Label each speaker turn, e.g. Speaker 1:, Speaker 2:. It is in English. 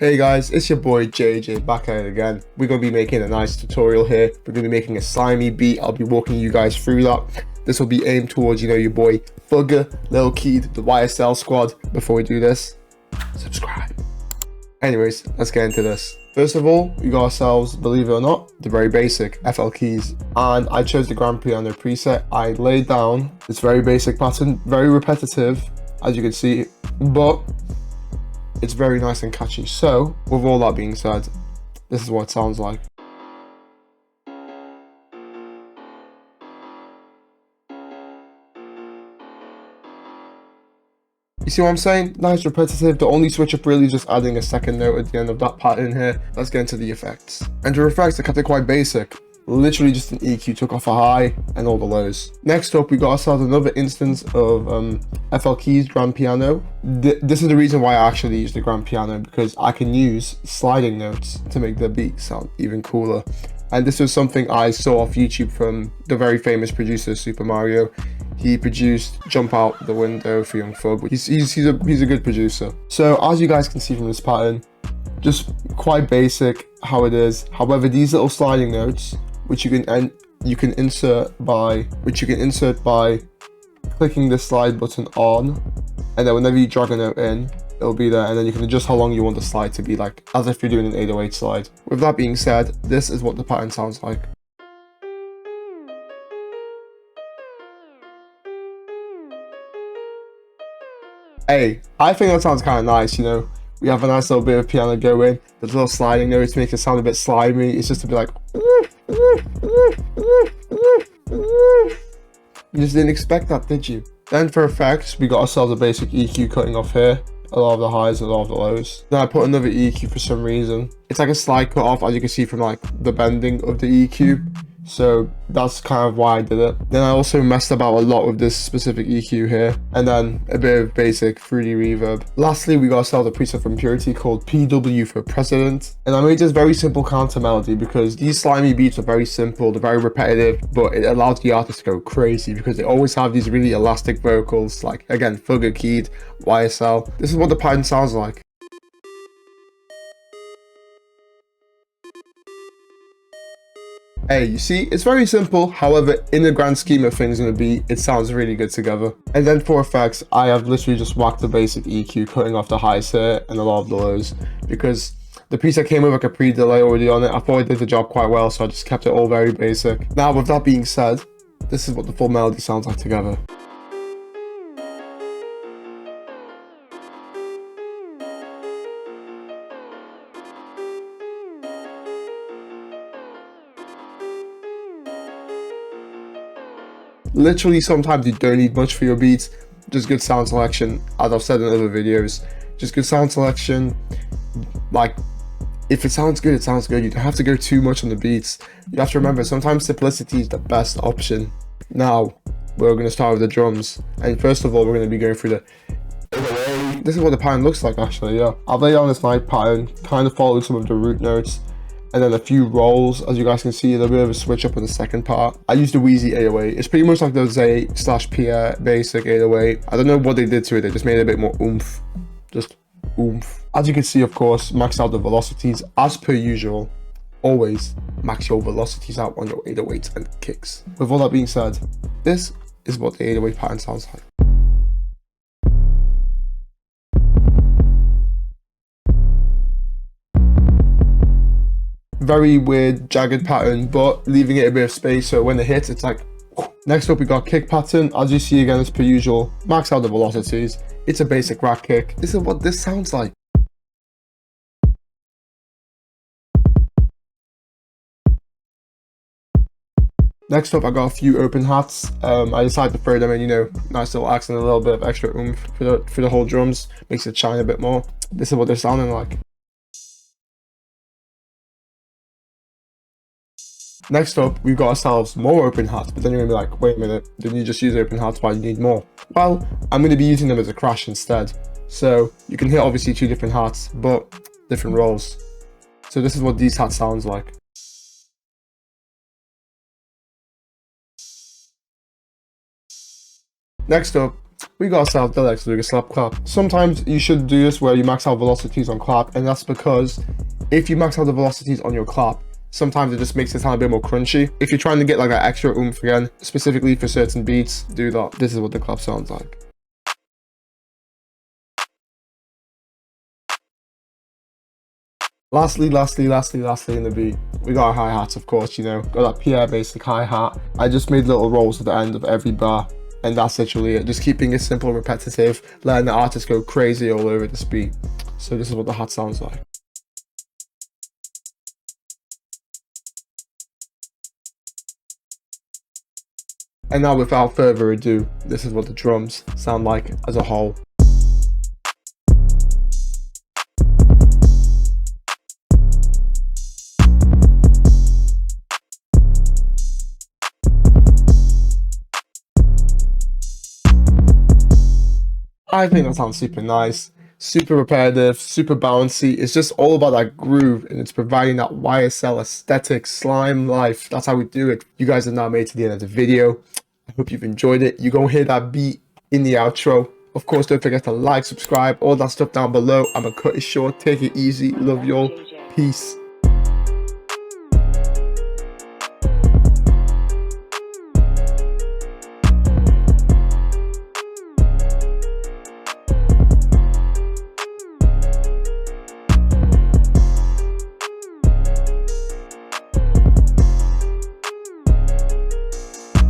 Speaker 1: Hey guys, it's your boy JJ back at it again. We're going to be making a nice tutorial here. We're going to be making a slimy beat. I'll be walking you guys through that. This will be aimed towards, your boy Fugger, Lil Keed, the YSL squad. Before we do this, subscribe. Anyways, let's get into this. First of all, we got ourselves, believe it or not, the very basic FL keys. And I chose the grand piano preset. I laid down this very basic pattern, very repetitive, as you can see, but it's very nice and catchy. So, with all that being said, this is what it sounds like. You see what I'm saying? Nice, repetitive. The only switch up really is just adding a second note at the end of that pattern here. Let's get into the effects. And the effects, I kept it quite basic. Literally just an EQ, took off a high and all the lows. Next up, we got ourselves another instance of FL Keys grand piano. This is the reason why I actually use the grand piano, because I can use sliding notes to make the beat sound even cooler. And this was something I saw off YouTube from the very famous producer Super Mario. He produced Jump Out the Window for Young Thug. He's a good producer. So as you guys can see from this pattern, just quite basic how it is. However, these little sliding notes, which you can insert by clicking the slide button on, and then whenever you drag a note in, it'll be there, and then you can adjust how long you want the slide to be, like as if you're doing an 808 slide. With that being said, this is what the pattern sounds like. Hey, I think that sounds kind of nice, We have a nice little bit of piano going. The little sliding notes make it sound a bit slimy. It's just to be like, you just didn't expect that, did you? Then for effects, we got ourselves a basic EQ cutting off here. A lot of the highs and a lot of the lows. Then I put another EQ for some reason. It's like a slide cut off, as you can see from like the bending of the EQ. So that's kind of why I did it. Then I also messed about a lot with this specific EQ here, and then a bit of basic 3D reverb. Lastly, we got ourselves a preset from Purity called PW for President, and I made this very simple counter melody because these slimy beats are very simple, they're very repetitive, but it allows the artist to go crazy because they always have these really elastic vocals, like again Fugger, Keed, YSL. This is what the pattern sounds like. Hey, you see, it's very simple. However, in the grand scheme of things in the beat, it sounds really good together. And then for effects, I have literally just whacked the basic EQ, cutting off the highs here and a lot of the lows, because the preset came with like a pre-delay already on it. I thought it did the job quite well, so I just kept it all very basic. Now, with that being said, this is what the full melody sounds like together. Literally, sometimes you don't need much for your beats, just good sound selection, as I've said in other videos. Just good sound selection. Like, if it sounds good, it sounds good. You don't have to go too much on the beats. You have to remember, sometimes simplicity is the best option. Now, we're going to start with the drums. And first of all, we're going to be going through the... This is what the pattern looks like, actually, yeah. I've laid down this night pattern, kind of followed some of the root notes, and then a few rolls. As you guys can see, a little bit of a switch up in the second part. I used the Wheezy 808. It's pretty much like the Zay/Pierre basic 808. I don't know what they did to it. They just made it a bit more oomph. Just oomph. As you can see, of course, maxed out the velocities as per usual. Always max your velocities out on your 808s and kicks. With all that being said, this is what the 808 pattern sounds like. Very weird jagged pattern, but leaving it a bit of space so when it hits, it's like... Next up, we got kick pattern. As you see again, as per usual, max out the velocities. It's a basic rack kick. This is what this sounds like. Next up, I got a few open hats. I decided to throw them in, nice little accent, a little bit of extra oomph for the whole drums. Makes it shine a bit more. This is what they're sounding like. Next up, we've got ourselves more open hats, but then you're gonna be like, wait a minute, didn't you just use open hats? Why do you need more? Well, I'm gonna be using them as a crash instead. So you can hit obviously two different hats, but different rolls. So this is what these hats sounds like. Next up, we got ourselves the next doing a slap clap. Sometimes you should do this where you max out velocities on clap, and that's because if you max out the velocities on your clap, sometimes it just makes it sound a bit more crunchy. If you're trying to get like an extra oomph again, specifically for certain beats, do that. This is what the clap sounds like. Lastly in the beat, we got our hi-hats, of course, you know, got that Pierre basic hi-hat. I just made little rolls at the end of every bar, and that's literally it. Just keeping it simple and repetitive, letting the artist go crazy all over this beat. So this is what the hat sounds like. And now without further ado, this is what the drums sound like as a whole. I think that sounds super nice, super repetitive, super bouncy. It's just all about that groove, and it's providing that YSL aesthetic, slime life. That's how we do it. You guys have now made it to the end of the video. I hope you've enjoyed it. You're gonna hear that beat in the outro. Of course, don't forget to like, subscribe, all that stuff down below. I'm gonna cut it short. Take it easy. Love y'all. Peace.